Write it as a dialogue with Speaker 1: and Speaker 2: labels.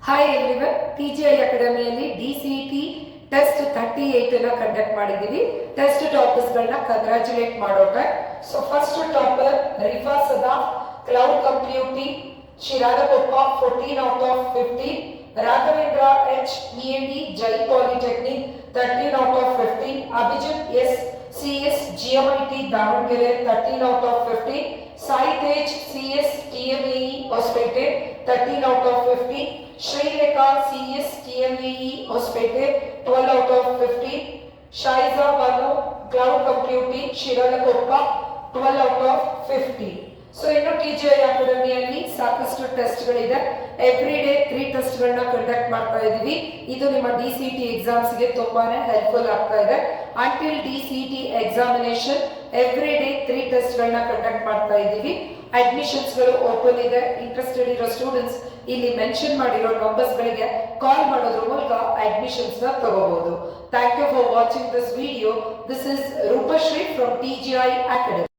Speaker 1: Hi everyone, TGI ಅಕಾಡೆಮಿಯಲ್ಲಿ DCET test 38 ನ conduct ಮಾಡಿದ್ದೀವಿ. ಟೆಸ್ಟ್ ಟಾಪರ್ಸ್ಗಳನ್ನ ಕಂಗ್ರಾಚುಲೇಟ್ ಮಾಡೋಣ. So first topper Rifa Sada, cloud computing, Shiralakoppa 14 out of 15. Raghavendra H, END, Jai polytechnic 13 out of 15. Abhijith S, CS, GMIT Davanagere 13 out of 15. Sai Tej, CS, TMEE Hosapete 13 out of 15. Srilekha, CS, TMEE Hosapete 12 out of 15. Shaija Banu, cloud computing, Shiralakoppa 12 out of 15. So ಇನ್ನು TGI ಅಕಾಡೆಮಿಯಲ್ಲಿ ಸಾಕಷ್ಟು ಟೆಸ್ಟ್ಗಳಿದೆ. Every day 3 ಟೆಸ್ಟ್ಗಳನ್ನ conduct ಮಾಡ್ತಾ ಇದ್ದೀವಿ. ಇದು ನಿಮ್ಮ DCET ಎಕ್ಸಾಮ್ಸ್ಗೆ ತುಂಬಾನೇ helpful ಆಗ್ತಾ ಇದೆ. Until DCET examination every day 3 ಟೆಸ್ಟ್ಗಳನ್ನ ಕಂಡಕ್ಟ್ ಮಾಡ್ತಾ ಇದ್ದೀವಿ. ಅಡ್ಮಿಷನ್ಸ್ಗಳು ಓಪನ್ ಇದೆ. ಇಂಟ್ರೆಸ್ಟೆಡ್ ಇರೋ ಸ್ಟೂಡೆಂಟ್ಸ್ ಇಲ್ಲಿ ಮೆನ್ಷನ್ ಮಾಡಿರೋ ನಂಬರ್ಸ್ಗಳಿಗೆ ಕಾಲ್ ಮಾಡೋದ್ರ ಮೂಲಕ ಅಡ್ಮಿಷನ್ಸ್ನ ತಗೋಬಹುದು. Thank you for watching this video. This is Roopashree from TGI academy.